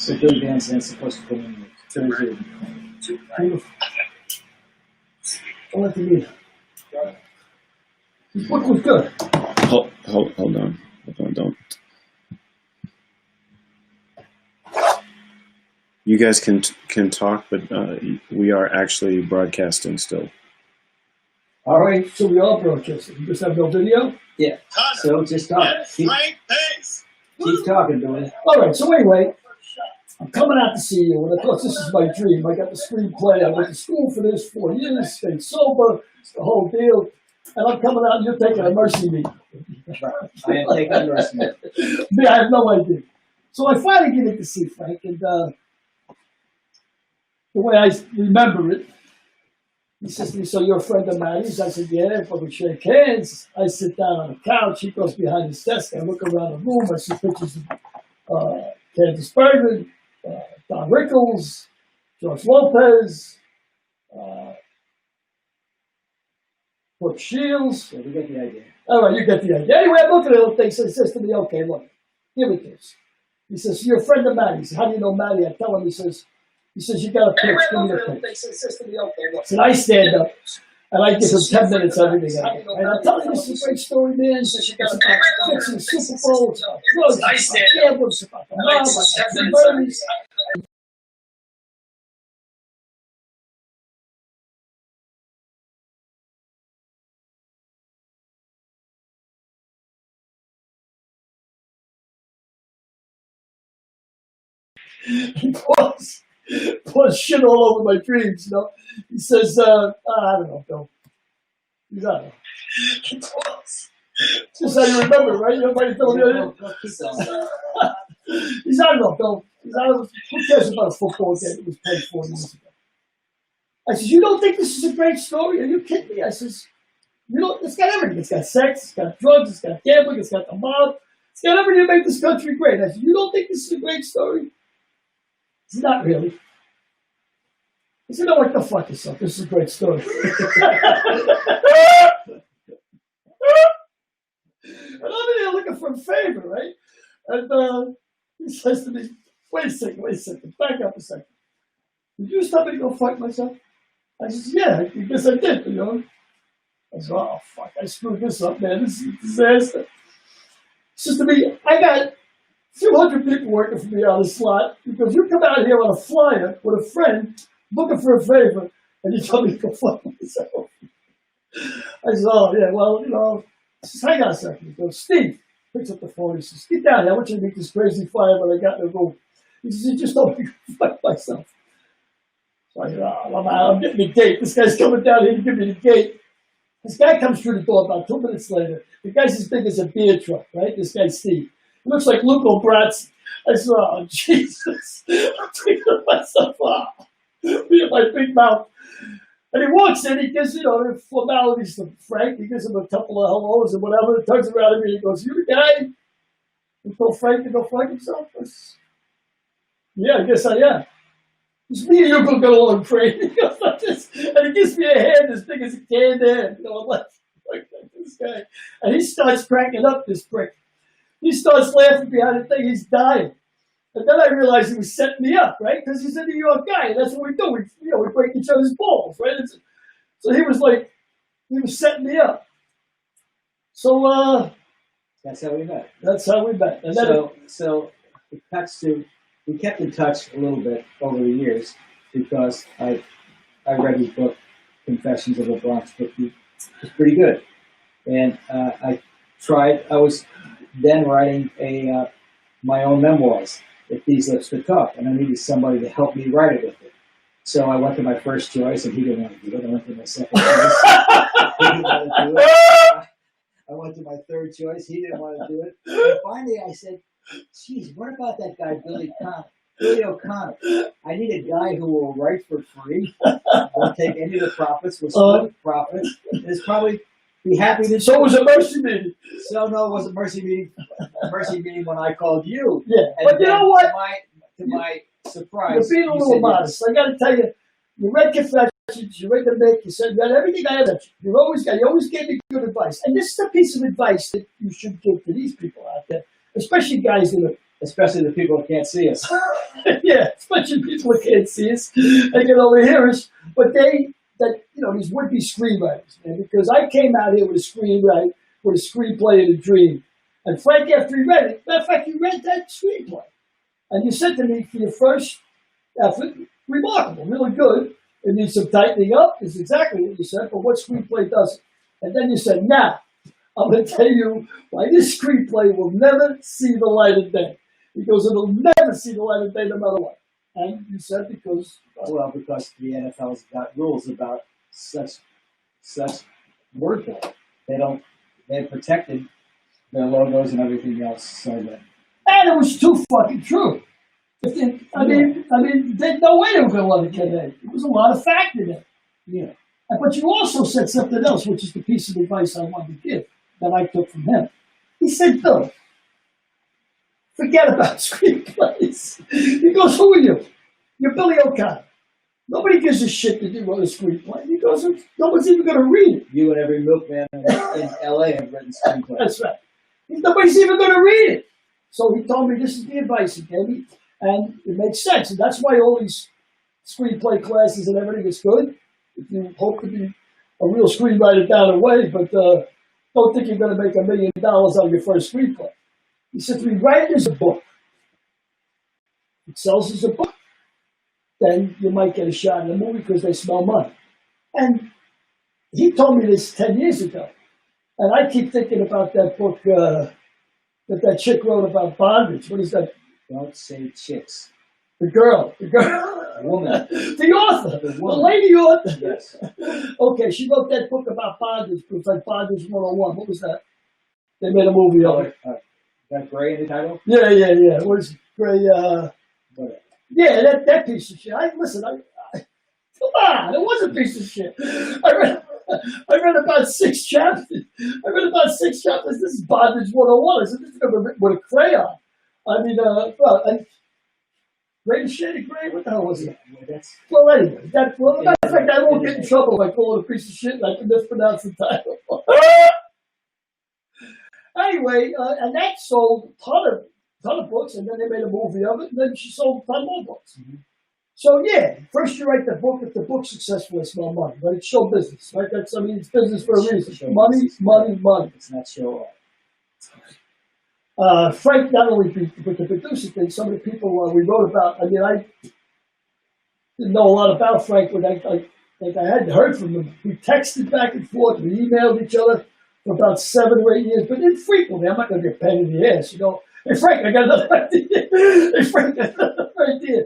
So Billy Van Zandt's supposed to come in Thursday. Beautiful. Don't let me eat. This book was good. Hold on. Don't. You guys can talk, but we are actually broadcasting still. All right, so we are broadcasting. You just have no video? Yeah. So just talk. Keep talking, Billy. All right, so anyway, I'm coming out to see you, and of course, this is my dream. I got the screenplay. I went to school for this 4 years, stayed sober, the whole deal. And I'm coming out, and you're taking a mercy meeting. I am taking a mercy meeting. Yeah, I have no idea. So I finally get in to see Frank, and the way I remember it, he says to me, "So you're a friend of Maddie's?" I said, "Yeah." But we shake hands. I sit down on the couch. He goes behind his desk. I look around the room. I see pictures of Candace Bergen, Don Rickles, George Lopez, Brooke Shields. So we get the idea. All right, you get the idea. Anyway, I'm looking at the little thing. So he says to me, "Okay, look, give it this." He says, "You're a friend of Maddie's." "How do you know Maddie?" I tell him. He says, "You got a pitch. Give me a pitch." So I stand up, and I give him 10 minutes everything out. And I tell him, "This is a great story, man. It's about fixing the Super Bowl. It's about drugs. It's about gambling. It's about the mob. It's about the birdies." Pours shit all over my dreams, you know. He says, I don't know, Bill. He's, I don't know. Just how you remember, right? Nobody told you. He's, I don't know, Bill. He's, I don't know. Who cares about a football game that was played 4 years ago? I says, "You don't think this is a great story? Are you kidding me?" I says, "You know, it's got everything. It's got sex, it's got drugs, it's got gambling, it's got the mob. It's got everything to make this country great." I said, "You don't think this is a great story?" He said, "Not really." I said, "No, what the fuck yourself? This is a great story." And I'm in here looking for a favor, right? And he says to me, wait a second, back up a second. "Did you just tell me to go fuck myself?" I said, "Yeah, I guess I did, you know." I said, "Oh, fuck, I screwed this up, man. This is a disaster." He says to me, "I got a few hundred people working for me on the slot because you come out here on a flyer with a friend looking for a favor, and you tell me to go fuck myself." I said, "Oh, yeah, well, you know." He says, "Hang on a second." He goes, "Steve," picks up the phone. He says, "Get down here. I want you to meet this crazy fireman I got in the room." He says, "You just told me to go fuck myself." So I said, "Oh, I'm getting the gate. This guy's coming down here to give me the gate." This guy comes through the door about 2 minutes later. The guy's as big as a beer truck, right? This guy's Steve. He looks like Luco Bratz. I said, "Oh, Jesus." I'm thinking to myself, me and my big mouth. And he walks in, he gives, you know, the formalities to Frank. He gives him a couple of hellos and whatever. He turns around to me and he goes, "You the guy who told Frank to go fuck himself?" I said, "Yeah, I guess I am." He says, "Me and you go get along great." He goes like this, and he gives me a hand as big as a canned hand. You know, I'm like this guy. And he starts cracking up, this prick. He starts laughing behind the thing. He's dying. And then I realized he was setting me up, right? Because he's a New York guy, and that's what we do. We break each other's balls, right? So he was setting me up. So That's how we met. that's how we met. And then So it cuts to, we kept in touch a little bit over the years because I read his book, Confessions of a Bronx Rookie. It's pretty good. And I was then writing my own memoirs, If These Lips Could Talk, and I needed somebody to help me write it with it. So I went to my first choice, and he didn't want to do it. I went to my second choice. He didn't want to do it. I went to my third choice. He didn't want to do it. And finally, I said, "Geez, what about that guy, Billy O'Connor? I need a guy who will write for free, won't take any of the profits, will split profits, and is probably be happy to." So it was a mercy meeting. So no, it was a mercy meeting. A mercy meeting when I called you. Yeah, And but you know what? To my surprise, You're being a little modest. I got to tell you, you read Confessions, you read the Mick, you said you had everything I had. You always gave me good advice. And this is a piece of advice that you should give to these people out there, especially guys that especially the people that can't see us. Yeah, especially people who can't see us, they can overhear us. But these would-be screenwriters, man, because I came out here with a screenplay and a dream. And Frank, after he read it, matter of fact, you read that screenplay. And you said to me, for your first effort, remarkable, really good. It needs some tightening up, is exactly what you said, but what screenplay doesn't? And then you said, now, I'm going to tell you why this screenplay will never see the light of day. Because it'll never see the light of day no matter what. And you said because the NFL's got rules about such wordplay. They've protected their logos and everything else so that. And it was too fucking true. There's no way they were going to let it get in. There was a lot of fact in it. Yeah. But you also said something else, which is the piece of advice I wanted to give that I took from him. He said, Bill, forget about screenplays. He goes, who are you? You're Billy O'Connor. Nobody gives a shit that you wrote a screenplay. He goes, no one's even going to read it. You and every milkman in LA have written screenplays. That's right. Nobody's even going to read it. So he told me this is the advice he gave me, and it makes sense. And that's why all these screenplay classes and everything is good. If you hope to be a real screenwriter down the way, but don't think you're going to make $1 million on your first screenplay. He said to me, write it as a book. If it sells as a book, then you might get a shot in the movie because they smell money. And he told me this 10 years ago. And I keep thinking about that book that chick wrote about bondage. What is that? Don't say chicks. The girl. Woman. The author. The lady author. Yes. Okay, she wrote that book about bondage. It was like Bondage 101. What was that? They made a movie of it. That Gray in the title? Yeah. What is it? Gray, Whatever. Yeah, that piece of shit. Come on, it was a piece of shit. I read about 6 chapters. This is Bondage 101. I said, this is with a crayon. Greatest Shade of Gray? What the hell was it? Well, anyway, matter of fact, I won't get in trouble if I call it a piece of shit and I can mispronounce the title. Anyway, and that sold a ton of books, and then they made a movie of it, and then she sold a ton more books. Mm-hmm. So yeah, first you write the book. If the book's successful, it's no money, right? It's show business, right? It's business for a reason. Money. It's not show off. Frank, not only with the producer thing, some of the people we wrote about. I didn't know a lot about Frank, but I hadn't heard from him. We texted back and forth, we emailed each other for about 7 or 8 years, but infrequently. I'm not going to get a pain in the ass, you know. Hey Frank, I got another idea.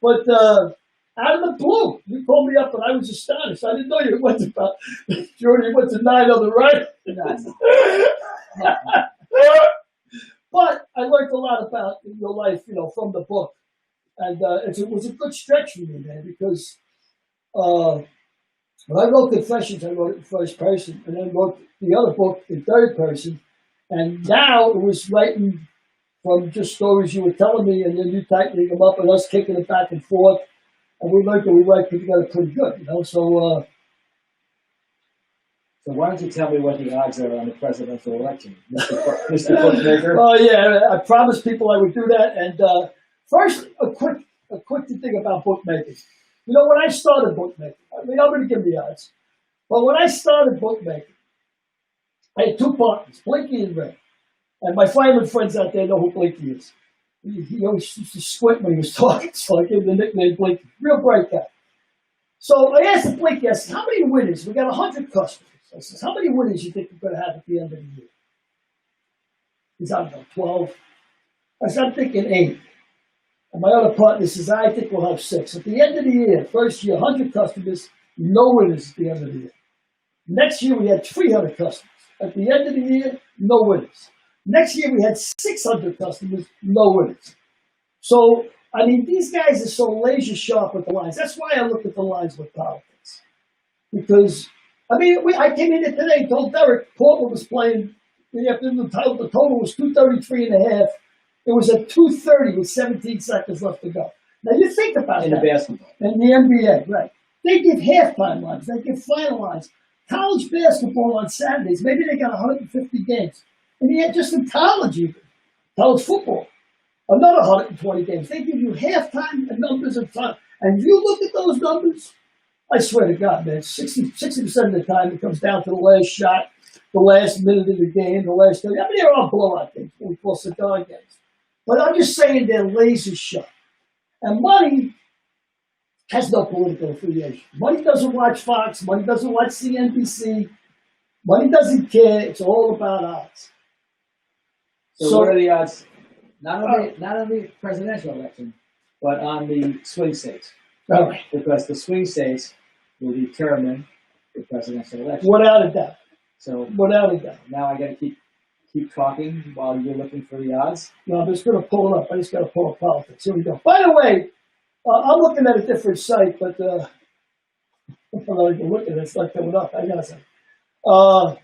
But out of the blue, you called me up and I was astonished. I didn't know you went to Jordan, you went to 9 on the right. But I learned a lot about your life, you know, from the book. And it was a good stretch for me, man, because when I wrote Confessions, I wrote it in first person, and then wrote the other book in third person. And now it was writing from just stories you were telling me, and then you tightening them up and us kicking it back and forth. And we learned that we write together pretty good, you know. So why don't you tell me what the odds are on the presidential election, Mr. Bookmaker? Oh yeah, I promised people I would do that. And first, a quick thing about bookmaking. You know, when I started bookmaking, I'm going to give the odds. But when I started bookmaking, I had 2 partners, Blinky and Ray. And my fireman friends out there know who Blinky is. He always used to squint when he was talking, so I gave him the nickname Blinky. Real bright guy. So I asked Blinky, I said, how many winners? We got 100 customers. I said, how many winners do you think we're going to have at the end of the year? He's, I don't know, 12. I said, I'm thinking 8. And my other partner says, I think we'll have 6. At the end of the year, first year, 100 customers, no winners at the end of the year. Next year, we had 300 customers. At the end of the year, no winners. Next year, we had 600 customers, no winners. So, these guys are so laser sharp with the lines. That's why I look at the lines with politics. Because, I came in here today and told Derek Portland was playing, the total was 233 and a half. It was at 2:30 with 17 seconds left to go. Now, you think about that. In the basketball. In the NBA, right. They give halftime lines. They give final lines. College basketball on Saturdays, maybe they got 150 games. And he had just in college football. another 120 games. They give you halftime and numbers of time. And you look at those numbers, I swear to God, man, 60% of the time it comes down to the last shot, the last minute of the game, the last 30. I mean, they're all blowout games, what we call cigar games. But I'm just saying they're laser sharp. And money has no political affiliation. Money doesn't watch Fox. Money doesn't watch CNBC. Money doesn't care. It's all about odds. So what are the odds? Not on the presidential election, but on the swing states. All right. Because the swing states will determine the presidential election. Without a doubt. So Without a doubt. now I got to keep talking while you're looking for the odds. No, I'm just going to pull it up. I just got to pull up politics. Here we go. By the way, I'm looking at a different site, but I'm not even looking at it. It's not coming up. I got to say. I'm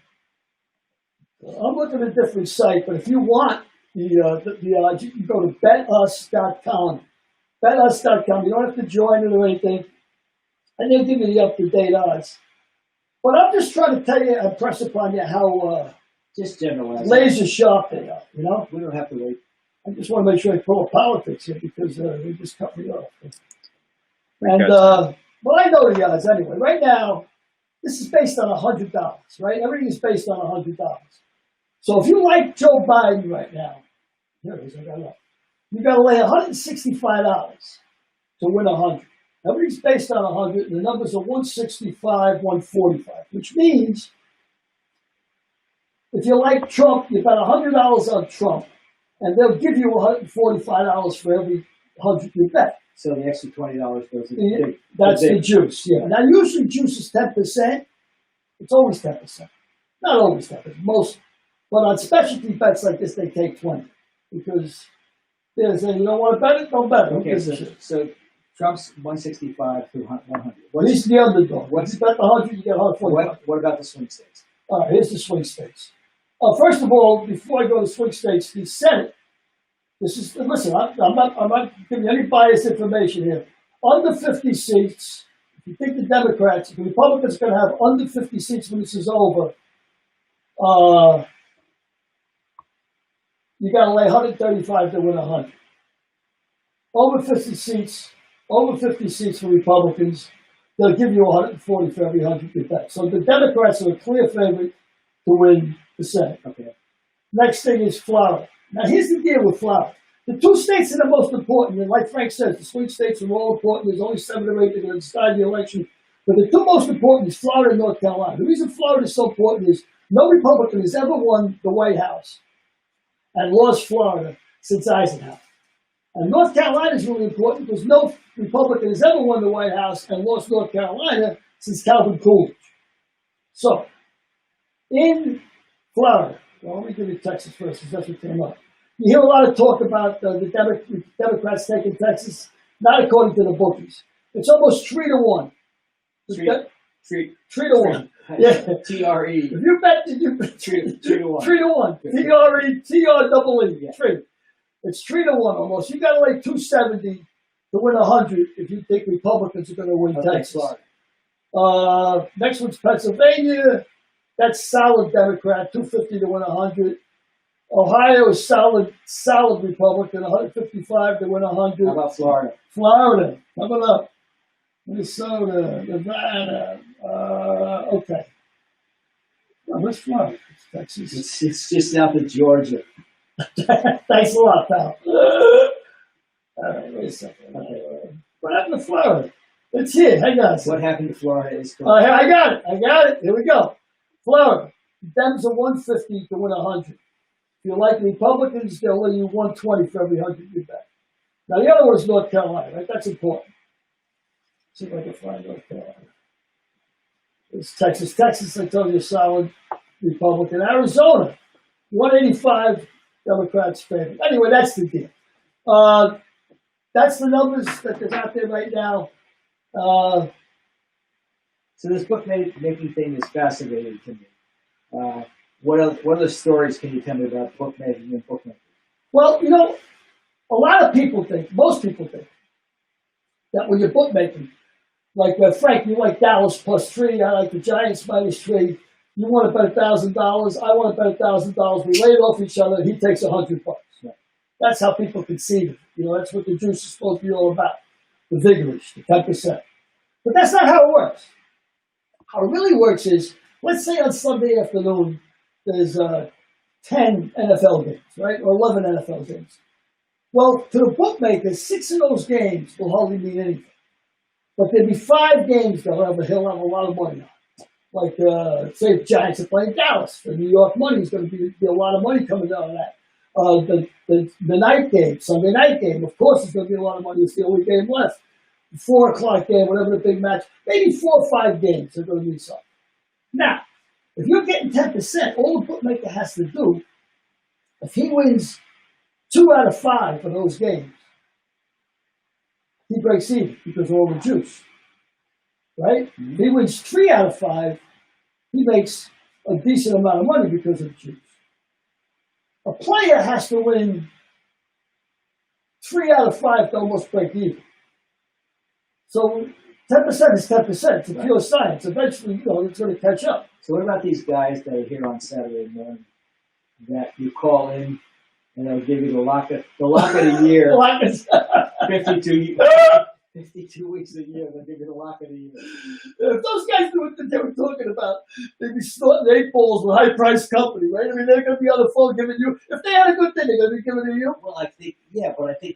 looking at a different site, but if you want the odds, you can go to betus.com. Betus.com. You don't have to join it or anything. And they'll give you the up-to-date odds. But I'm just trying to tell you, impress upon you how Just generalize. laser sharp they are, you know? We don't have to wait. I just want to make sure I pull up politics here because they just cut me off. And, Gotcha. well, I know the odds anyway. Right now, this is based on $100, right? Everything is based on $100. So if you like Joe Biden right now, here it is, I got it up. You got to lay $165 to win 100. Everything's based on 100, and the numbers are 165, 145, which means if you like Trump, you bet $100 on Trump, and they'll give you $145 for every 100 you bet. So the extra $20 goes to the big. That's the big. juice, yeah. Now, usually juice is 10%. It's always 10%. Not always 10%, most. But on specialty bets like this, they take 20 because they're saying, you don't want to bet it, don't bet it. Who Okay, gives a shit? so Trump's 165 to 100. He's the underdog. what's- You bet the 100, you get 145. What about the swing states? All right, here's the swing states. First of all, before I go to swing states, the Senate. Listen. I'm not giving you any biased information here. Under 50 seats. If you think the Republicans are going to have under 50 seats when this is over, you got to lay 135 to win 100. Over 50 seats for Republicans, they'll give you 140 for every 100 you bet. So the Democrats are a clear favorite to win the Senate. Okay. Next thing is Florida. Now, here's the deal with Florida. The two states that are most important, and like Frank says, the swing states are all important. There's only 7 or 8 that are going to decide the election. But the two most important is Florida and North Carolina. The reason Florida is so important is no Republican has ever won the White House and lost Florida since Eisenhower. And North Carolina is really important because no Republican has ever won the White House and lost North Carolina since Calvin Coolidge. So, in Florida, well, let me give you Texas first because that's what came up. You hear a lot of talk about the Democrats taking Texas, not according to the bookies. It's almost 3-1. Three 3-1. Yeah. TRE. If you bet, you bet 3-1. 3-1. TRE. Yeah. 3. It's 3-1 almost. You got to lay 270 to win 100 if you think Republicans are going to win Texas. Florida. Next one's Pennsylvania. That's solid Democrat, 250 to win 100. Ohio is solid Republican, 155 to win 100. How about Florida? Florida, coming up. Minnesota, Nevada. Okay. No, where's Florida? It's Texas. It's just south of Georgia. Thanks a lot, pal. All right, wait a second. What happened to Florida? It's here. Hang on a second. What happened to Florida is correct. I got it. Here we go. Florida. Dems are 150 to win 100. If you like Republicans, they'll lay you 120 for every 100 you bet. Now, the other one is North Carolina, right? That's important. See if I can find North Carolina. It's Texas. Texas, I told you, solid Republican. Arizona, 185 Democrats favored. Anyway, that's the deal. That's the numbers that there's out there right now. So this bookmaking thing is fascinating to me. What other stories can you tell me about bookmaking and bookmaking? Well, a lot of people think, most people think, that when you're bookmaking, like Frank, you like Dallas +3, I like the Giants -3. You want to bet $1,000, I want to bet $1,000. We lay it off each other. He takes $100. Right. That's how people conceive it. You know, that's what the juice is supposed to be all about. The vigorish, the 10%. But that's not how it works. How it really works is, let's say on Sunday afternoon, there's 10 NFL games, right? Or 11 NFL games. Well, to the bookmakers, 6 of those games will hardly mean anything. But there'll be 5 games he'll have a lot of money on. Like, say the Giants are playing Dallas. The New York money is going to be a lot of money coming out of that. The night game, Sunday night game, of course, there's going to be a lot of money. It's the only game left. The 4 o'clock game, whatever the big match, maybe 4 or 5 games are going to mean something. Now, if you're getting 10%, all the bookmaker has to do, if he wins 2 out of 5 of those games, he breaks even because of all the juice. Right? If he wins 3 out of 5, he makes a decent amount of money because of the juice. A player has to win 3 out of 5 to almost break even. So 10% is 10%. It's a pure science. Eventually, it's going to catch up. So what about these guys that are here on Saturday morning that you call in and they'll give you the lock of the year, 52 weeks a year, they'll give you the lock of the year. If those guys knew what they were talking about, they'd be snorting 8 balls with high-priced company, right? I mean, they're going to be on the phone giving you, if they had a good thing, they're going to be giving it to you. Well, I think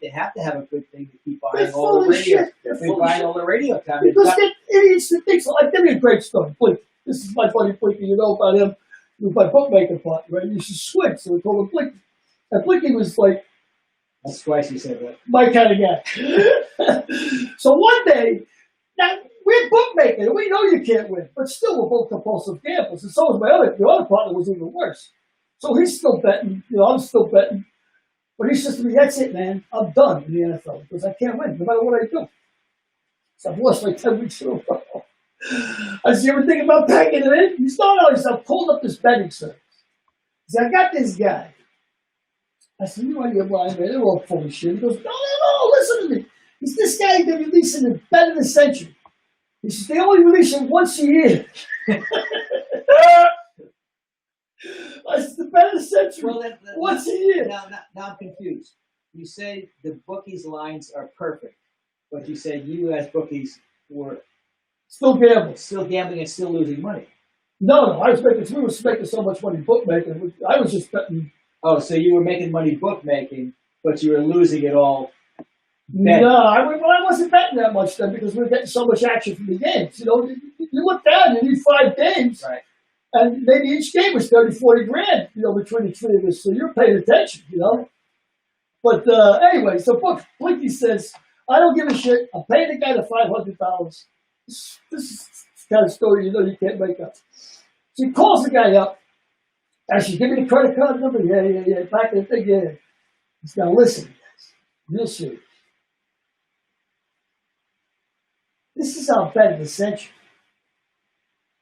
they have to have a good thing to keep They're buying all the radio. They're buying all the radio time. Because they're idiots that think so. Like, give me a great story, Blink. This is my buddy Blinky. You know about him. He was my bookmaker partner, right? He used to swim, so we called him Blinky. And Blinky was like, that's twice you said that. my kind of guy. So one day, now we're bookmaking, and we know you can't win, but still we're both compulsive gamblers. And so was the other partner was even worse. So he's still betting, I'm still betting. But he says to me, that's it, man. I'm done in the NFL because I can't win, no matter what I do. So I've lost like 10 weeks in a row. I said, you ever think about packing it in? He's not always, I've pulled up this betting service. He said, I got this guy. I said, you know, you're lying, man. They're all full of shit. He goes, no, listen to me. He said, this guy, they're releasing the bet of the century. He says, they only release it once a year. I said, the bet of the century, once a year. Now I'm confused. You say the bookies' lines are perfect, but you say you as bookies were still gambling and still losing money. No, we were making so much money bookmaking. I was just betting. Oh, so you were making money bookmaking, but you were losing it all betting. No, I wasn't betting that much then because we were getting so much action from the games. You look down, you need 5 games. Right. And maybe each game was 30, 40 grand, between the 3 of us. So you're paying attention, But anyway, so Blinky says, I don't give a shit. I'm paying the guy the $500. This is the kind of story you can't make up. So he calls the guy up. Actually, give me the credit card number. Yeah. Back in the thing, yeah. He's now listen, guys. Real serious. This is our bet of the century.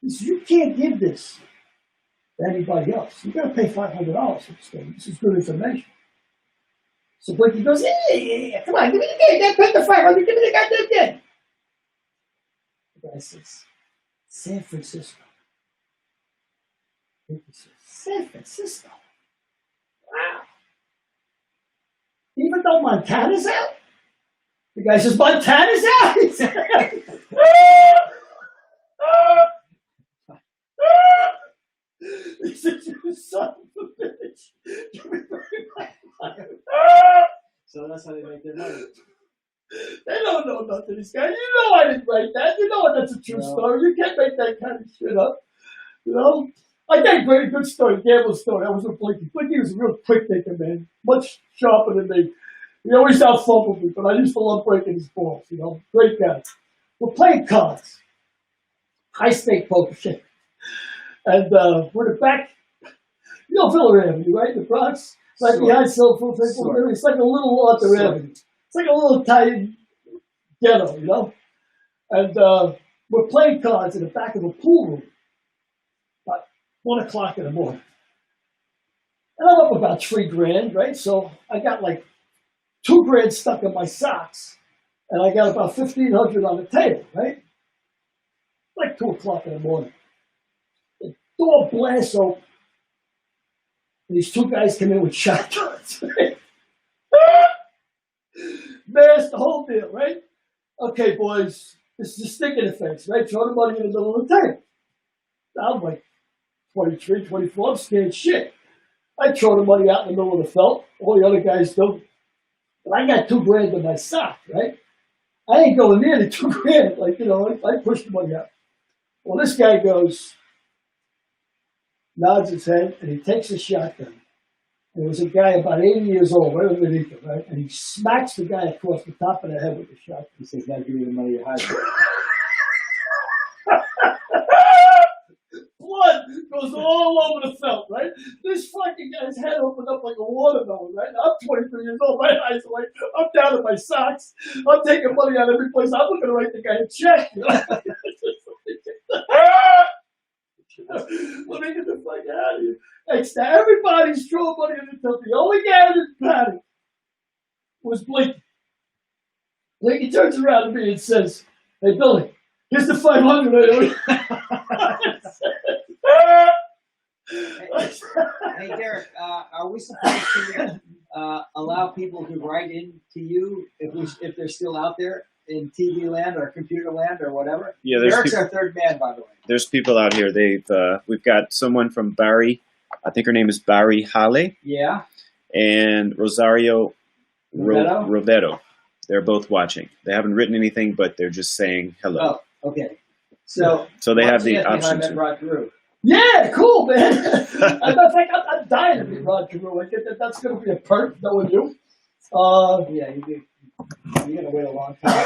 He says, you can't give this to anybody else. You got to pay $500 for this thing. This is good information. So Blinky goes, yeah. Come on, give me the game. Pay the $500. Give me the goddamn game. The guy says, San Francisco. San Francisco. Wow. Even though Montana's out? The guy says, Montana's out? He said, he said, you son of a bitch. Give me my money. So that's how they make their money. They don't know nothing, this guy. I didn't write that. That's a true story. You can't make that kind of shit up. I got a very good story, gamble story. I was with Blinky. Blinky was a real quick thinker, man. Much sharper than me. He always out-fumbled me, but I used to love breaking his balls, Great guy. We're playing cards. High-stake poker shit. And we're in the back. Villa Avenue, right? The Bronx. Right behind Cell Phone. It's like a little Arthur Avenue. It's like a little Italian ghetto, And we're playing cards in the back of a pool room. 1 o'clock in the morning. And I'm up about $3,000, right? So I got like $2,000 stuck in my socks, and I got about $1,500 on the table, right? Like 2 o'clock in the morning. The door blasts open. And these 2 guys come in with shotguns. mask, the whole deal, right? Okay, boys, this is a stick in the face, right? Throw the money in the middle of the table. I'm like 23, 24, I'm scared shit. I throw the money out in the middle of the felt. All the other guys do. But I got $2,000 in my sock, right? I ain't going near the $2,000. Like, I push the money out. Well, this guy goes, nods his head, and he takes a shotgun. There was a guy about 80 years old, right underneath him, right? And he smacks the guy across the top of the head with the shotgun. He says, "Now give me the money you hide." Blood goes all over the felt, right? This fucking guy's head opened up like a watermelon, right? I'm 23 years old. My eyes are like, I'm down in my socks. I'm taking money out every place. I'm looking to write the guy a check. Let me get the fuck out of here. Everybody's throwing money in the tilt. The only guy that didn't panic was Blinky. Blinky turns around to me and says, "Hey, Billy, here's the 500 I owe you." Hey, Derek, are we supposed to allow people to write in to you if they're still out there in TV land or computer land or whatever? Yeah, Derek's our third man, by the way. there's people out here. We've got someone from Barry. I think her name is Barry Hale, Yeah. and Rosario Rovetto? Rovetto. They're both watching. They haven't written anything, but they're just saying hello. Oh, okay. So So they have once the again, option I met to. Rod Carew. Yeah, cool, man. I'm dying to meet Rod Carew. I think that's going to be a perk, knowing you. Yeah, you're gonna wait a long time.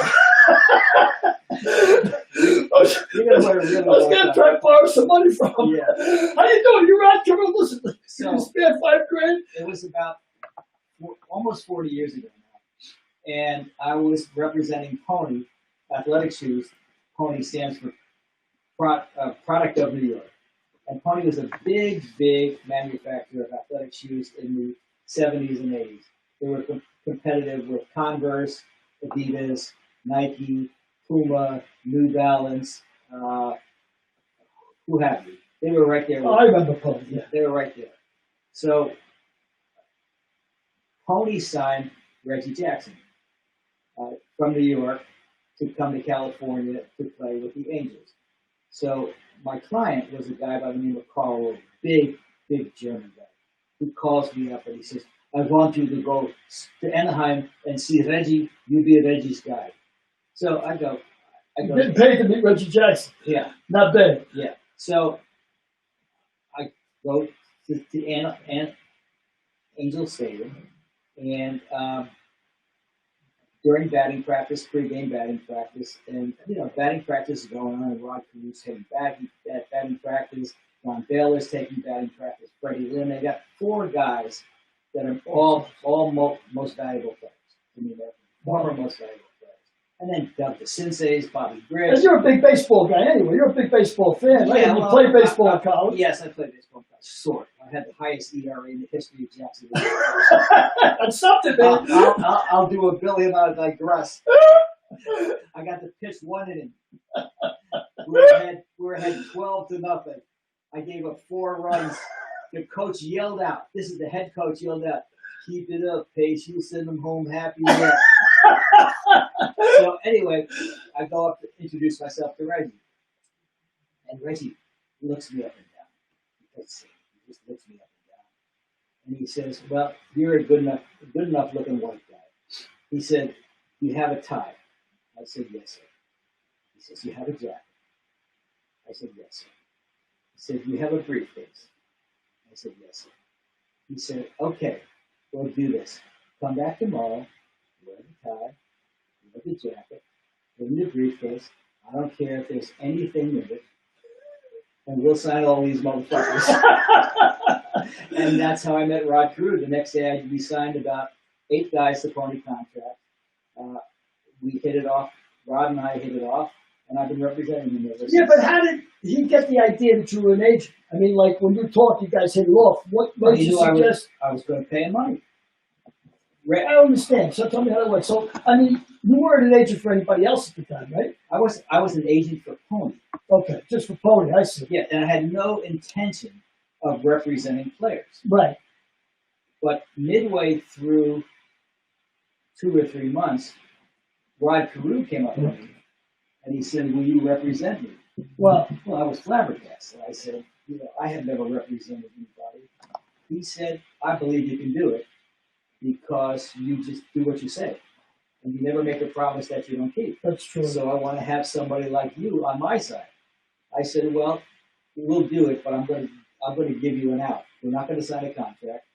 I was You're gonna wait a really long going to time. try to borrow some money from him. Yeah. How you doing? You Rod Carew? Listen, So- you spare $5,000? It was about almost 40 years ago now, and I was representing Pony athletic shoes. Pony stands for Product of New York, and Pony was a big manufacturer of athletic shoes in the 70s and 80s. They were competitive with Converse, Adidas, Nike, Puma, New Balance, who have you. They were right there. Oh, I remember Pony, yeah. They were right there. So Pony signed Reggie Jackson from New York to come to California to play with the Angels. So my client was a guy by the name of Carl Rove, big German guy, who calls me up and he says, "I want you to go to Anaheim and see Reggie. You be Reggie's guy." So I go, You getting paid to meet Reggie Jackson. yeah. Not bad. Yeah. So I go to Angel Stadium, and during batting practice, pregame batting practice, and batting practice is going on, and Rod Carew's taking batting practice. Ron Baylor's taking batting practice. Freddie Lynn. They got four guys that are all most valuable players. I mean, they're former most valuable players. And then Doug DeCinces, Bobby Griggs. And you're a big baseball guy anyway. You're a big baseball fan, right? Yeah, And you well, played baseball in college. Yes, I played baseball in college. Sort. I had the highest ERA in the history of Jacksonville. That's something, man. I'll do a Billy and I digress. I got to pitch one inning. We were ahead 12-0. I gave up 4 runs. The coach yelled out. This is the head coach yelled out. "Keep it up, Pace. You send them home happy." So anyway, I go up to introduce myself to Reggie, and Reggie looks me up and down. Let's see, he just looks me up and down, and he says, "Well, you're a good enough looking white guy." He said, "You have a tie." I said, "Yes, sir." He says, "You have a jacket." I said, "Yes, sir." He said, "You have a briefcase." I said, "Yes, sir." He said, "Okay, we'll do this. Come back tomorrow, wear the tie, wear the jacket, bring the briefcase. I don't care if there's anything in it, and we'll sign all these motherfuckers." And that's how I met Rod Carew. The next day, we signed about 8 guys to Pony contract. We hit it off. Rod and I hit it off, and I've been representing him ever since. Yeah, but how did he get the idea that you were an agent? I mean, like when you talk, you guys hit it off. What Well, made he you knew suggest? I was going to pay him money. I don't understand. So tell me how it works. So, I mean, you weren't an agent for anybody else at the time, right? I was an agent for Pony. Okay, just for Pony, I see. Yeah, and I had no intention of representing players. Right. But midway through 2 or 3 months, Rod Carew came up to me and he said, "Will you represent me?" Well, Well, I was flabbergasted. I said, I have never represented anybody. He said, "I believe you can do it because you just do what you say. And you never make a promise that you don't keep. that's true. So I want to have somebody like you on my side." I said, "Well, we'll do it, but I'm going to give you an out. We're not going to sign a contract.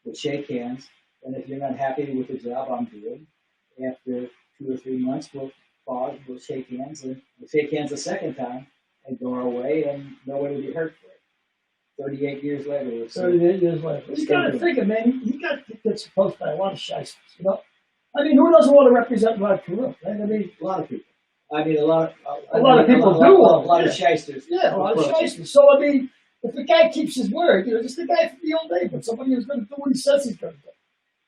We'll shake hands, and if you're not happy with the job I'm doing, after 2 or 3 months, we'll pause, we'll shake hands, and we'll shake hands a second time and go our way, and nobody will be hurt for it." 38 years later, we're still 38 years later. You Still got to doing think, man, he got gets supposed by a lot of shysters, you know? I mean, who doesn't want to represent Rod Carew, right? I mean, a lot of people. I mean, a lot of people do A want lot it, of shysters. yeah, a lot of approach. shysters. So, I mean, if the guy keeps his word, you know, just the guy from the old neighborhood, somebody who's going to do what he says he's going to do.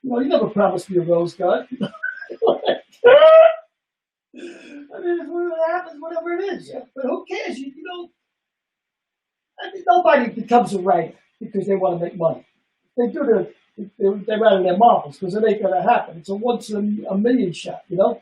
You know, you never promised me a rose garden. I mean, if it happens, whatever it is. Yeah. But who cares? You know, I mean, nobody becomes a writer because they want to make money. They do they write their marbles because it ain't going to happen. It's a once in a million shot, you know?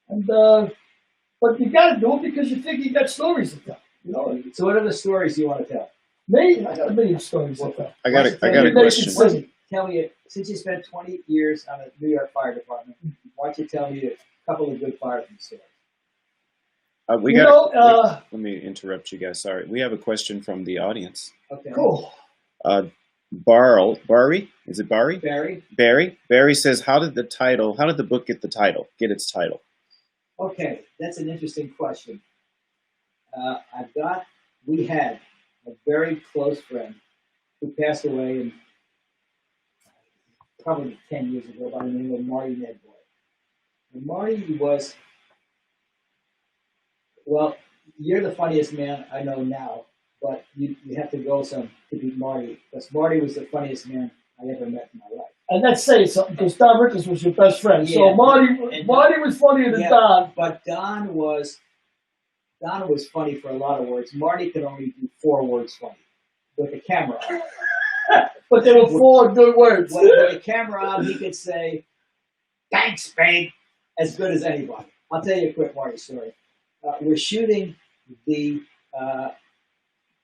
And, but you got to do it because you think you got stories to tell, you know? So, what are the stories you want to tell? Me, I got a million stories to tell. I got a Maybe question. it's silly. Tell me, since you spent 20 years on the New York Fire Department, why don't you tell me a couple of good fireman stories? We You got. know, Let me interrupt you guys. Sorry, we have a question from the audience. Okay. cool. Barry, is it Barry? Barry? Barry says, how did the book get its title? Okay, that's an interesting question. We had a very close friend who passed away in probably 10 years ago by the name of Marty Nedboy. And Marty was, well, you're the funniest man I know now, but you have to go some to beat Marty, because Marty was the funniest man I ever met in my life. And that's saying something because Don Rickles was your best friend. So Yeah. Marty was funnier than Yeah. Don. But Don was funny for a lot of words. Marty could only do 4 words funny with the camera on. But there were 4 good words. With the camera on, he could say, "Thanks, babe," as good as anybody. I'll tell you a quick Marty story. We're shooting the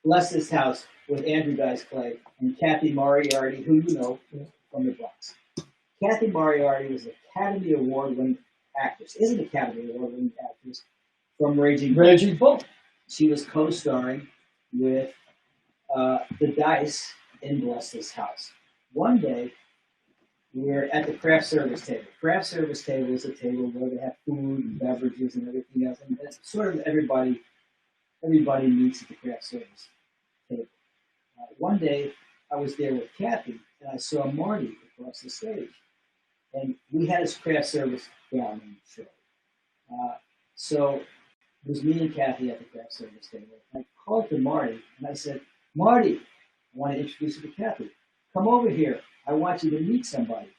Bless This House with Andrew Dice Clay and Kathy Moriarty, who you know from the Bronx. Kathy Moriarty was an Academy Award-winning actress, is an Academy Award-winning actress from Raging Bull. Reggie Bull. She was co-starring with the Dice in Bless This House. One day, we're at the craft service table. Craft service table is a table where they have food and beverages and everything else, and it's sort of everybody meets at the craft service table. One day, I was there with Kathy, and I saw Marty across the stage, and we had his craft service gown in the show. So it was me and Kathy at the craft service table. I called to Marty, and I said, "Marty, I want to introduce you to Kathy. Come over here. I want you to meet somebody."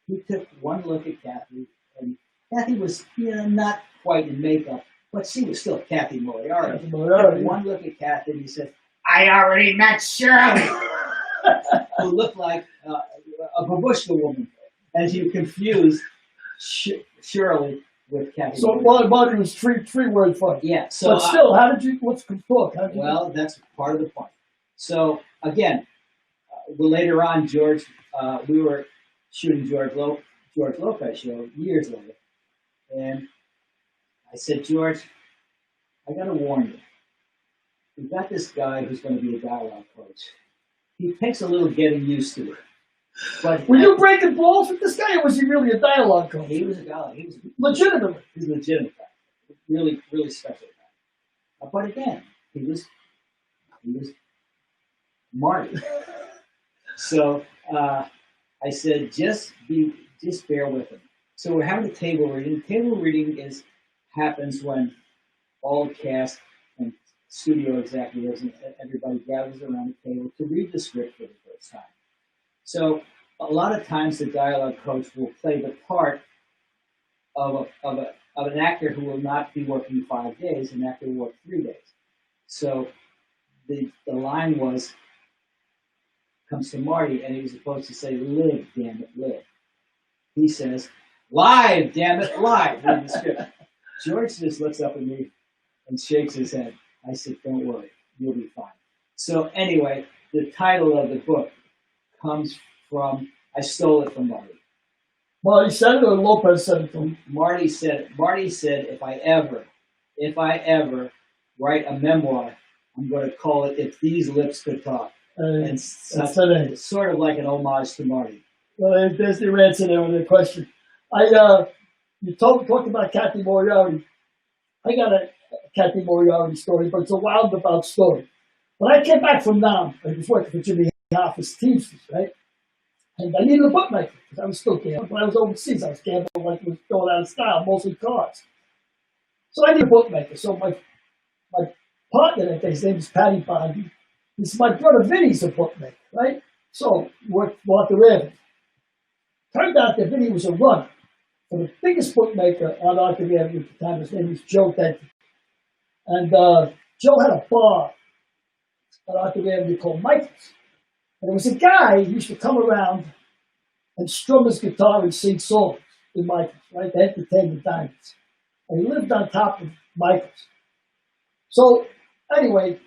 He took one look at Kathy, and Kathy was, not quite in makeup, but she was still Kathy Moriarty. He took one look at Kathy, and he said, "I already met Shirley," who looked like a babushka woman, and he confused Shirley with Kathy. So Moriarty. Marty was three word funny. Yeah. So But still, what's the book? How did you well, that's part of the point. So again, later on, George, we were shooting George Lopez show years later, and I said, "George, I got to warn you. We've got this guy who's going to be a dialogue coach. He takes a little getting used to it. But Were you breaking balls with this guy, or was he really a dialogue coach? he was a dialogue. He was Legitimately. he's a legitimate guy, really, really special guy. But again, he was Marty. So I said, just bear with him. So we're having a table reading. Table reading happens when all cast and studio executives and everybody gathers around the table to read the script for the first time. So a lot of times the dialogue coach will play the part of an actor who will not be working 5 days, an actor will work 3 days. So the line comes to Marty, and he was supposed to say, "Live, damn it, live." He says, Live, damn it, live. Reading the script. George just looks up at me and shakes his head. I said, don't worry, you'll be fine. So anyway, the title of the book comes from, I stole it from Marty. Marty said it or Lopez said it to him? Marty said, if I ever write a memoir, I'm going to call it If These Lips Could Talk. And That's it. it's sort of like an homage to Marty. Well, there's the answer there with the question. You talked about Kathy Moriarty. I got a Kathy Moriarty story, but it's a roundabout story. When I came back from Nam, I was working for Jimmy Hoffa's Teamsters, right? And I needed a bookmaker because I was still gambling. When I was overseas, I was gambling like it was going out of style, mostly cards. So I needed a bookmaker. So my partner that day, his name is Patty Bondi. He said, my brother Vinny's a bookmaker, right? So worked Walter Avenue. Turned out that Vinny was a runner for the biggest bookmaker on Arthur Avenue at the time. His name was Joe Denton. And Joe had a bar on Arthur Avenue called Michael's. And there was a guy who used to come around and strum his guitar and sing songs in Michael's, right? They entertained the diners. And he lived on top of Michael's. So, anyway,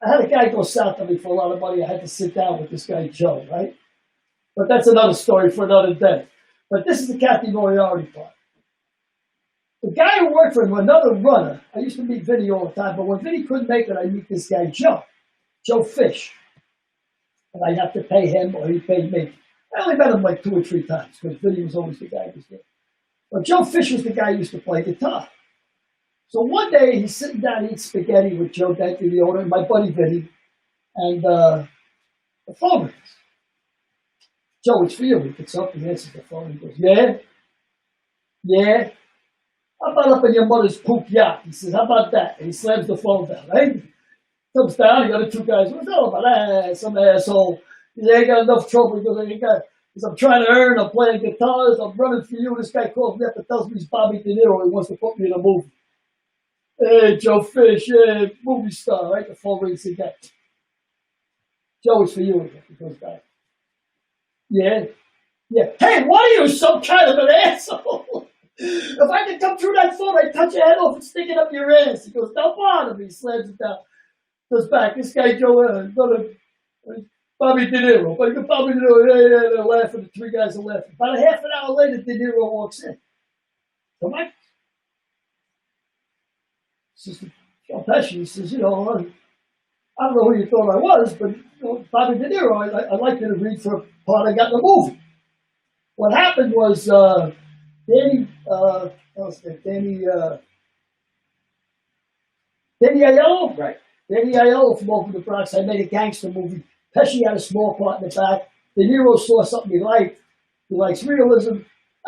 I had a guy go south of me for a lot of money. I had to sit down with this guy, Joe, right? But that's another story for another day. But this is the Kathy Moriarty part. The guy who worked for him, another runner, I used to meet Vinny all the time, but when Vinny couldn't make it, I'd meet this guy, Joe Fish. And I'd have to pay him or he paid me. I only met him like 2 or 3 times because Vinny was always the guy who was there. But Joe Fish was the guy who used to play guitar. So one day he's sitting down eating spaghetti with Joe Denton, the owner, and my buddy Vinny, and the phone rings. Joe, it's for you. He gets up and answers the phone and goes, yeah? Yeah? How about up in your mother's poop yacht? He says, how about that? And he slams the phone down, right? Comes down, the other 2 guys, what's all about that? Some asshole. He said, I got enough trouble. He goes, I'm trying to earn, I'm playing guitars, I'm running for you. This guy calls me up and tells me he's Bobby De Niro. He wants to put me in a movie. Hey, Joe Fish, yeah, movie star, right? The phone rings again. Joe, it's for you again. He goes back. Yeah? Yeah. Hey, what are you, some kind of an asshole? If I could come through that phone, I'd cut your head off and stick it up your ass. He goes, don't bother me. He slams it down. Goes back. This guy, Joe, Bobby De Niro. Bobby De Niro, yeah, they're laughing. The 3 guys are laughing. About a half an hour later, De Niro walks in. Come on. Says, Joe Pesci, he says, I don't know who you thought I was, but Bobby De Niro, I'd like you to read for a part I got in the movie. What happened was Danny Aiello? Right. Danny Aiello from Over the Bronx. I made a gangster movie. Pesci had a small part in the back. De Niro saw something he liked. He likes realism.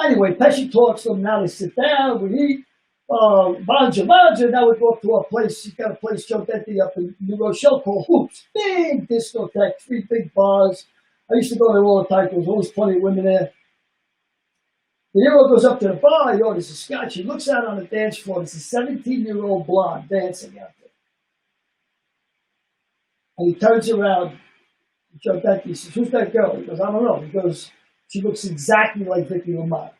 Anyway, Pesci talks to him. Now they sit down, we eat. Manja, now we go up to a place. He's got a place, Joe Denton, up in New Rochelle called Hoops. Big discotheque, 3 big bars. I used to go there all the time. There was always plenty of women there. The hero goes up to the bar. He orders a scotch. He looks out on the dance floor. There's a 17-year-old blonde dancing out there. And he turns around. Joe Denton says, who's that girl? He goes, I don't know. He goes, she looks exactly like Vicky LaMotta.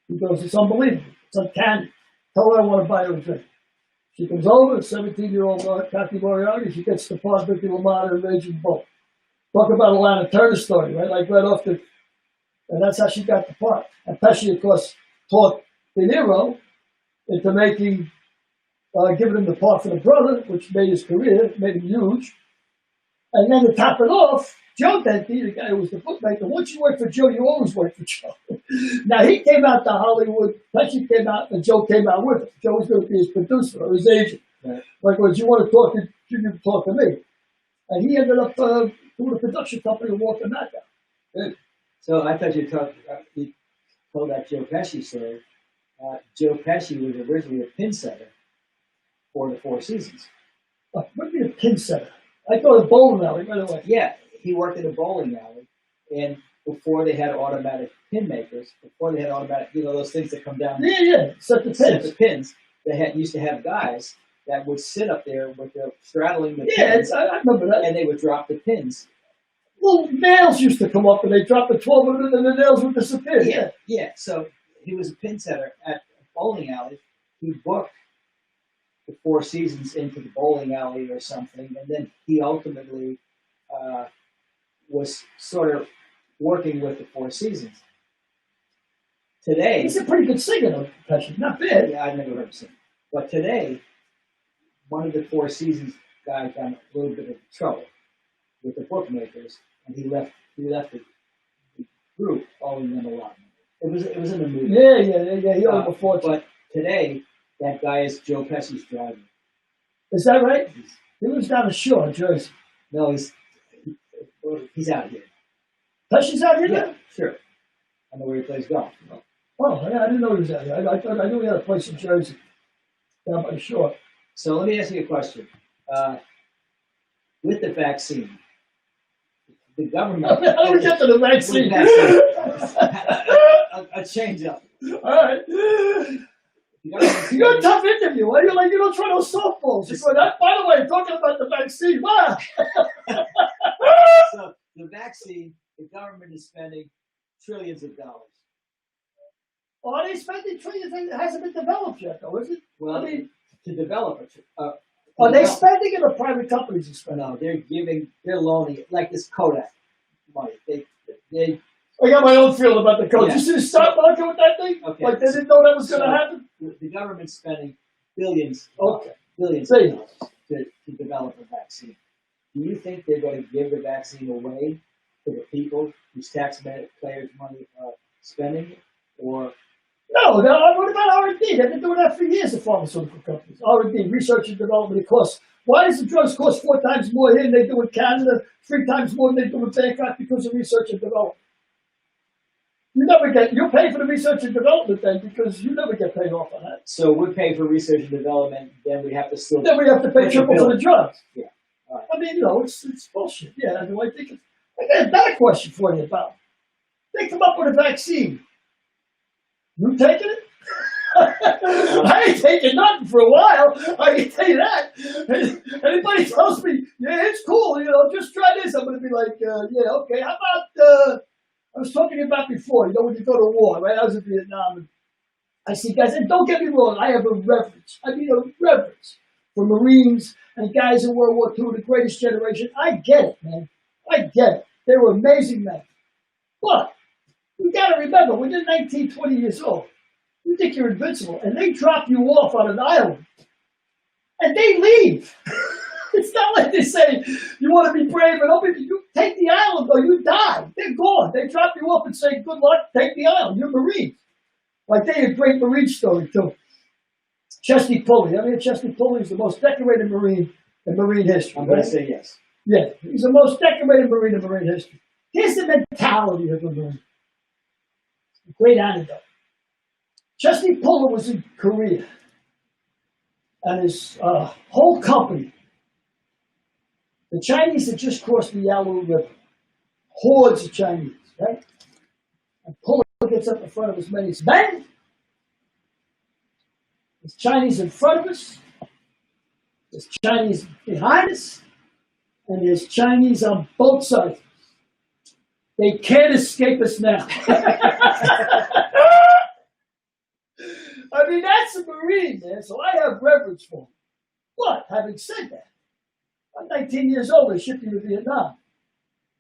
He goes, it's unbelievable. It's uncanny. Tell her I want to buy her a drink. She comes over, 17-year-old Kathy Moriarty. She gets the part Vicky LaMotta and Raging Bull. Talk about a Lana Turner story, right? Like right off the... And that's how she got the part. And Pesci, of course, taught De Niro into making, giving him the part for the brother, which made his career, made him huge. And then to top it off, Joe Denton, the guy who was the bookmaker, once you work for Joe, you always work for Joe. Now, he came out to Hollywood, Pesci came out, and Joe came out with him. Joe was going to be his producer or his agent. Right. Like, well, you want to talk to, you can talk to me. And he ended up doing a production company with Walter Matthau. Good. So I thought you told that Joe Pesci story. Joe Pesci was originally a pin setter for the Four Seasons. What do you mean a pin setter? I thought a bowling alley, by the way. Yeah, he worked at a bowling alley, and before they had automatic pin makers, before they had automatic, those things that come down. Yeah, set the pins. Set the pins. They used to have guys that would sit up there with their straddling the pins. Yeah, I remember that. And they would drop the pins. Well, nails used to come up, and they dropped the 12 of them, and the nails would disappear. Yeah. So he was a pin setter at a bowling alley. He booked the Four Seasons into the bowling alley or something, and then he ultimately was sort of working with the Four Seasons. Today, He's a pretty good singer, though, Pesci. Not bad. yeah, I never heard him sing. But today, one of the Four Seasons guys got in a little bit of trouble with the bookmakers, and he left the group owing them a lot. It was in the movie. Yeah. He owed him a fortune. But today, that guy is Joe Pesci's driver. Is that right? He lives down the shore, Jersey. No, he's out here. Pesci's out here Yeah, now? sure. I know where he plays golf. Oh, yeah, I didn't know he was out here. I knew he had a place in Jersey, down by the shore. So let me ask you a question. With the vaccine, the government. How do we get to the vaccine? A change up. All right. You got a tough interview. Why do you don't try those softballs? By the way, talking about the vaccine, wow. So the vaccine, the government is spending trillions of dollars. Are they spending trillions? It hasn't been developed yet, though, is it? Well, I mean, to develop it. are they spending it or private companies are spending? No, they're loaning it, like this Kodak money. They I got my own feeling about the code. Yeah. You see the stock market with that thing? Okay. Like they didn't know that was going to So- happen? the government's spending billions. Okay. Billions of dollars to develop a vaccine. Do you think they're going to give the vaccine away to the people whose taxpayers' money are spending it, or No, what about R&D? They've been doing that for years, the pharmaceutical companies. R&D, research and development, of course. Why does the drugs cost 4 times more here than they do in Canada, 3 times more than they do in Bangkok? Because of research and development. You're paying for the research and development then because you never get paid off on that. so we're paying for research and development? Then we have to still. Then we have to pay Put the triple for bill. the drugs. Yeah. All right. I mean, it's bullshit. Yeah, do I think it's... I got a better question for you about. They come up with a vaccine. You taking it? I ain't taking nothing for a while. I can tell you that. Anybody tells me, yeah, it's cool, just try this, I'm going to be like, yeah, okay. How about, I was talking about before, when you go to war, right? I was in Vietnam, and I see guys, and don't get me wrong, I have a reverence. I mean, a reverence for Marines and guys in World War II, the greatest generation. I get it, man. I get it. They were amazing men. But you got to remember, when you're 19, 20 years old, you think you're invincible, and they drop you off on an island, and they leave. It's not like they say, you want to be brave and open. You take the island or you die. They're gone. They drop you off and say, good luck, take the island. You're Marines. Like they had a great Marine story, too. Chesty Pulley. I mean, Chesty Pulley is the most decorated Marine in Marine history. I'm going right? to say yes. Yeah, he's the most decorated Marine in Marine history. Here's the mentality of a Marine. Great anecdote. Chesty Puller was in Korea, and his whole company, the Chinese had just crossed the Yalu River, hordes of Chinese, right? And Puller gets up in front of his men. He says, men, there's Chinese in front of us, there's Chinese behind us, and there's Chinese on both sides. They can't escape us now. I mean, that's a Marine, man, so I have reverence for him. But, having said that, I'm 19 years old, they shipped me to Vietnam.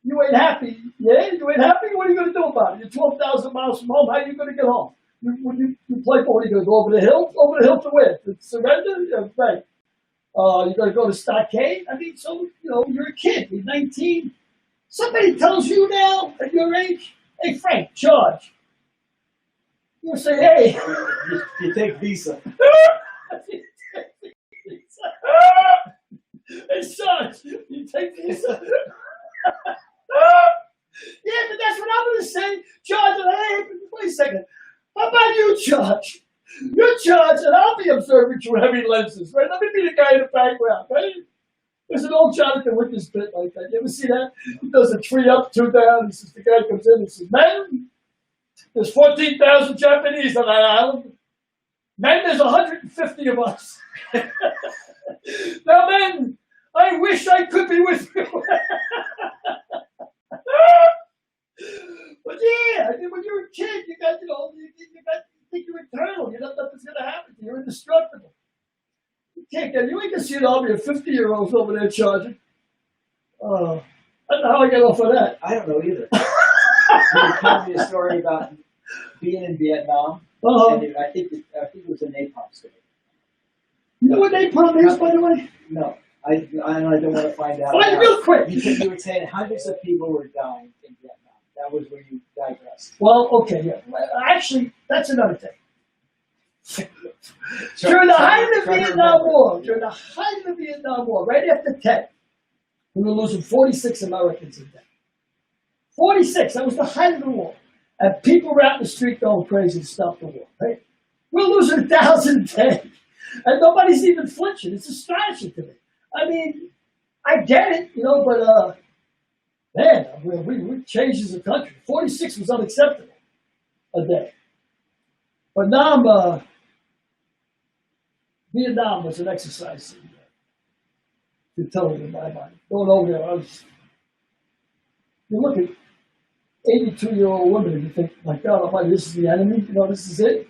You ain't happy, yeah? You ain't happy? What are you going to do about it? You're 12,000 miles from home, how are you going to get home? You play for, what are you going to go over the hill? Over the hill to where? To surrender? Yeah, right. You're going to go to Stockade? I mean, so, you're a kid, you're 19. Somebody tells you now, at your age, hey, Frank, charge. You say, hey. You take Visa. Hey, charge. You take Visa. Yeah, but that's what I'm going to say. Charge. Hey, wait a second. How about you charge? You charge, and I'll be observing through heavy lenses, right? Let me be the guy in the background, right? There's an old Jonathan Witness bit like that. You ever see that? He does a 3 up, 2 down. He says, the guy comes in and says, man, there's 14,000 Japanese on that island. Man, there's 150 of us. Now, man, I wish I could be with you. But yeah, I mean, when you're a kid, you got think you're eternal. You know nothing's gonna happen to you. You're indestructible. You can't get. You ain't gonna see an army of 50-year-olds over there charging. I don't know how I get off of that. I don't know either. You told me a story about being in Vietnam, and I think it was a napalm story. You know what napalm is, by the way? No, I don't want to find out. Find it real quick. You were saying hundreds of people were dying in Vietnam. That was where you digressed. Well, okay, yeah. Actually, that's another thing. During the height of the Vietnam War, right after 10, we were losing 46 Americans a day. 46, that was the height of the war. And people were out in the street going crazy to stop the war, right? We're losing 1,000 a day. And nobody's even flinching. It's astonishing to me. I mean, I get it, you know, but, man, we changed as a country. 46 was unacceptable a day. But now Vietnam was an exercise in futility in my mind. Going over there, you look at 82-year-old women and you think, my God almighty, this is the enemy? You know, this is it?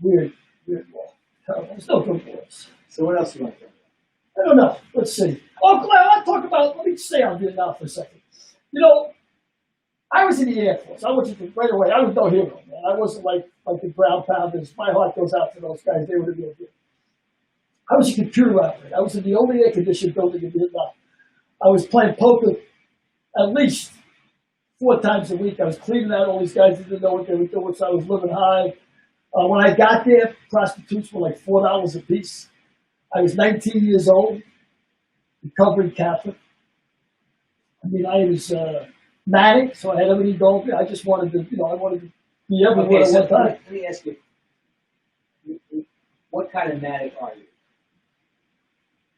Weird war. There's no good wars. So what else do you want to talk about? I don't know. Let's see. Oh, let me stay on Vietnam for a second. You know, I was in the Air Force. I wasn't right away. I was no hero, man. I wasn't like the ground pounders. My heart goes out to those guys. They were the real deal. I was a computer operator. I was in the only air-conditioned building in Vietnam. I was playing poker at least 4 times a week. I was cleaning out all these guys that didn't know what they were doing, so I was living high. When I got there, prostitutes were like $4 a piece. I was 19 years old, recovering Catholic. I mean, I was manic, so I had everything going. I just wanted to, you know, I wanted to be everywhere at one time. Let me ask you, what kind of manic are you?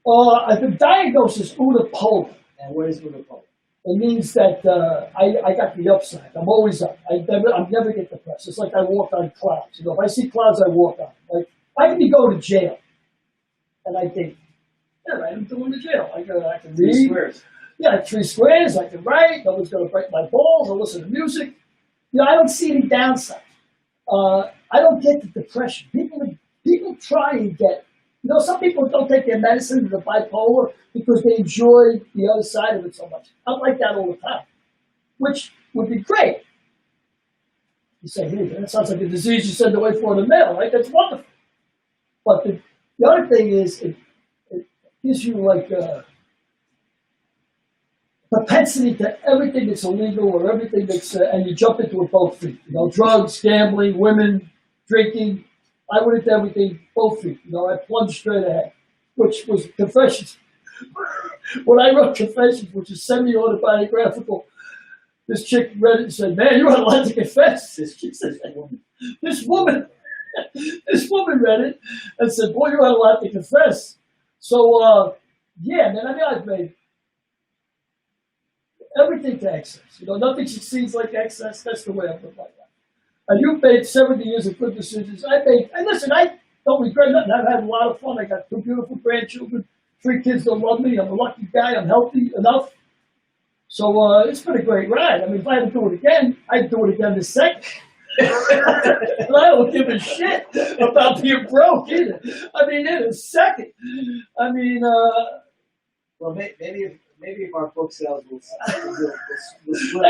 I've been diagnosed as unipolar. And what is unipolar? It means that I got the upside. I'm always up. I never get depressed. It's like I walk on clouds. You know, if I see clouds, I walk on them. Like I can be going to jail, and I think, yeah, right, I'm going to jail. I can read. 3 squares. Yeah, 3 squares. I can write. No one's going to break my balls. I listen to music. You know, I don't see any downside. I don't get the depression. People try and get. You know, some people don't take their medicine to the bipolar because they enjoy the other side of it so much. I'm like that all the time, which would be great. You say, hey, that sounds like a disease you send away for in the mail, right? That's wonderful. But the other thing is it gives you like a propensity to everything that's illegal or everything that's, and you jump into it both feet. You know, drugs, gambling, women, drinking. I went into everything both feet. You know, I plunged straight ahead, which was Confessions. When I wrote Confessions, which is semi-autobiographical, this chick read it and said, man, you had a lot to confess. She said, this woman read it and said, boy, you had a lot to confess. So, yeah, man, I mean, I've made everything to excess. You know, nothing succeeds like excess. That's the way I live my life. And you've made 70 years of good decisions. And listen, I don't regret nothing. I've had a lot of fun. I got 2 beautiful grandchildren, 3 kids that love me. I'm a lucky guy. I'm healthy enough. So it's been a great ride. I mean, if I had to do it again, I'd do it again this second. And I don't give a shit about being broke either. I mean, in a second. I mean, well, maybe if our book sales will I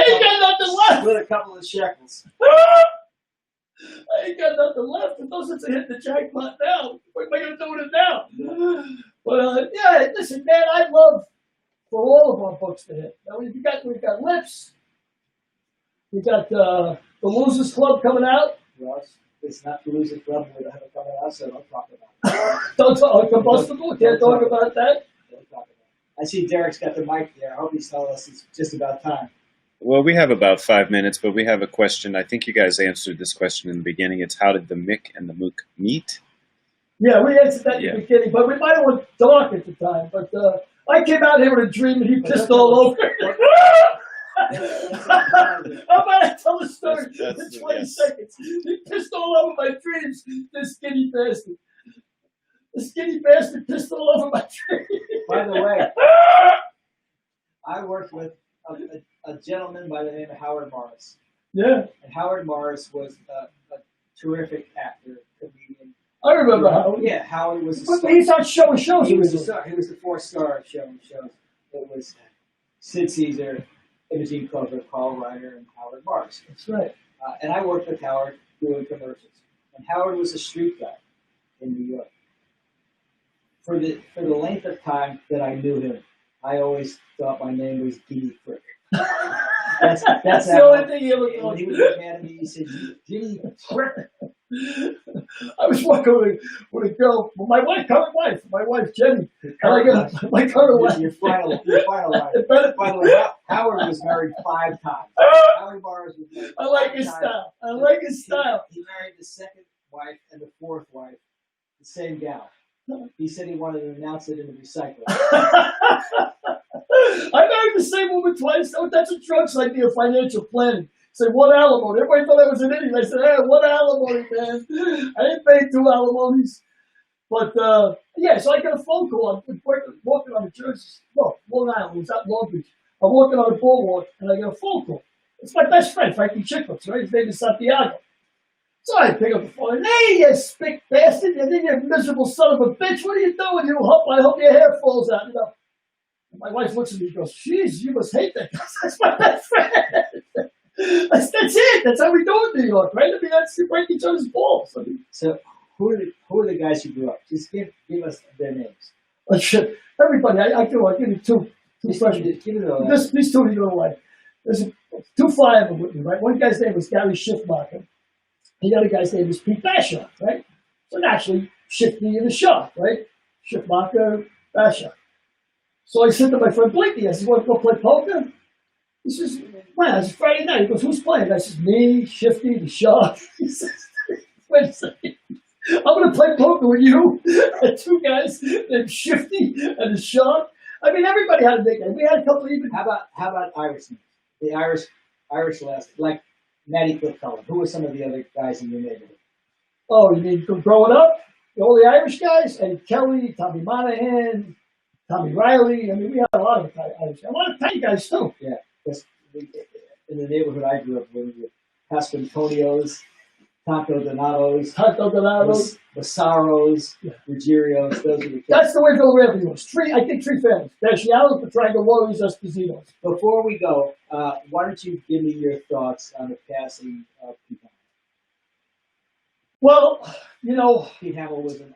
ain't got nothing left. split a couple of shekels. I ain't got nothing left. It doesn't hit the jackpot now. What am I going to do with it now? But yeah, listen, man, I'd love for all of our books to hit. Now we've got Lips. We got the Losers Club coming out. Well, it's not the Loser Club. We don't have it coming out, so don't talk about it. Don't talk Combustible. Can't talk about that. Don't talk about it. I see Derek's got the mic there. I hope he's telling us it's just about time. Well, we have about 5 minutes, but we have a question. I think you guys answered this question in the beginning. It's how did the Mick and the Mook meet? Yeah, we answered that in the beginning, but we might have went dark at the time. But I came out here with a dream and he pissed all over. How about I tell the story in 20 seconds? He pissed all over my dreams, this skinny bastard. The skinny bastard pissed all over my dreams. By the way, I worked with a gentleman by the name of Howard Morris. Yeah. And Howard Morris was terrific actor, comedian. I remember Howard. Yeah, Howard was a But star. he's on show and shows. He was a star. He was the 4-star show and shows. It was Sid Caesar, Imogene Coca, Carl Reiner, and Howard Marks. That's right. And I worked with Howard doing commercials. And Howard was a street guy in New York. For the length of time that I knew him, I always thought my name was Guinea Frick. That's the how- only thing he ever and thought. when he was mad at me, he said, Guinea Frick. I was working with a girl, my current wife, Jenny. And I got my current wife. Your final wife. It better- By the way, Howard was married 5 times. Howard Mars was married I like 5 his times. style. I like his style. He married the 2nd wife and the 4th wife, the same gal. He said he wanted to announce it in the recycling. I married the same woman twice. Oh, that's a drugs idea of financial planning. Say, what alimony? Everybody thought I was an idiot. I said, hey, what alimony, man? I didn't pay 2 alimonies. But, yeah, so I got a phone call. I'm walking on the Jersey. No, Long Island. It was at Long Beach. I'm walking on the boardwalk, and I get a phone call. It's my best friend, Frankie Chicklets, right? His name is Santiago. So I pick up the phone, and, hey, you spick bastard, you miserable son of a bitch, what are you doing? I hope your hair falls out, you know. And my wife looks at me and goes, jeez, you must hate that guy. That's my best friend. That's it. That's how we do it in New York, right? I mean, that's you break each other's balls. I mean, So who are the guys you grew up? Just give us their names. like shit. Everybody, I'll give you two Just questions. give it all. These two you know why. There's 2 fly of them with me, right? One guy's name was Gary Schiffmacher. The other guy's name was Pete Bashaw, right? So naturally, Shifty and the Shark, right? Schiffmacher, Bashaw. So I said to my friend Blinky, I said, want to go play poker? He says, man, it's Friday night. He goes, who's playing? I says, me, Shifty, the Shark. He says, wait a second. I'm going to play poker with you and 2 guys named Shifty and the Shark. I mean, everybody had a nickname. We had a couple even. How about Irish names? The Irish last, like Matty Cliff Cullen. Who were some of the other guys in your neighborhood? Oh, you mean growing up? All the Irish guys? Eddie Kelly, Tommy Monahan, Tommy Riley. I mean, we had a lot of Irish. A lot of Italian guys, too. Because in the neighborhood I grew up in, the Pasquantonios, Tonto Donatos, Tato Donato. Massaros, Yeah. Ruggierios, those are the kids. That's the way Philadelphia was. I think 3 families. Dashianos, Petrangelo, Warriors, Espositos. Before we go, why don't you give me your thoughts on the passing of Pete Hamill? Well, you know, Pete Hamill was an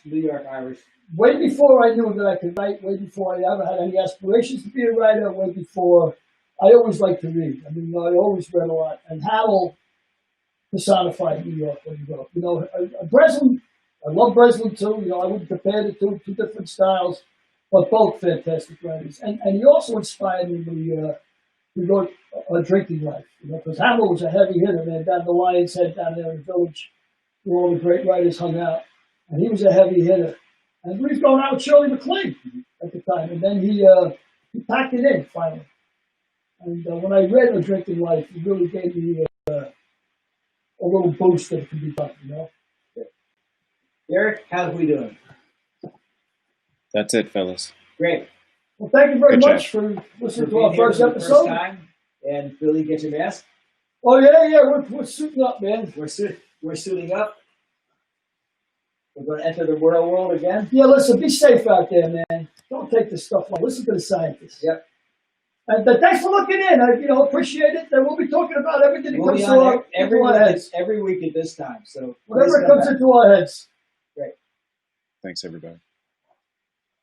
New York Irish. way before I knew that I could write, way before I ever had any aspirations to be a writer, way before, I always liked to read. I mean, you know, I always read a lot. And Hamill personified New York when you go. You know, Breslin, I love Breslin too. You know, I wouldn't compare the two different styles, but both fantastic writers. And he also inspired me when he wrote A Drinking Life. You know, because Hamill was a heavy hitter, man, down the Lion's Head, down there in the Village, where all the great writers hung out. And he was a heavy hitter. And we was going out with Shirley MacLaine at the time. And then he packed it in finally. And when I read A Drinking Life, it really gave me a little boost that it could be done, you know? Derek, how's we doing? That's it, fellas. Great. Well, thank you very Good much for listening to our being here first for the episode. time. And Billy, get your mask. Oh, yeah, we're suiting up, man. We're suiting up. We're going to enter the real world again. Yeah, listen, be safe out there, man. Don't take this stuff on. Listen to the scientists. Yep. And thanks for looking in. I appreciate it. And we'll be talking about everything that We'll comes be through on our heads. every week at this time. So Whatever please come comes back. into our heads. Thanks, everybody.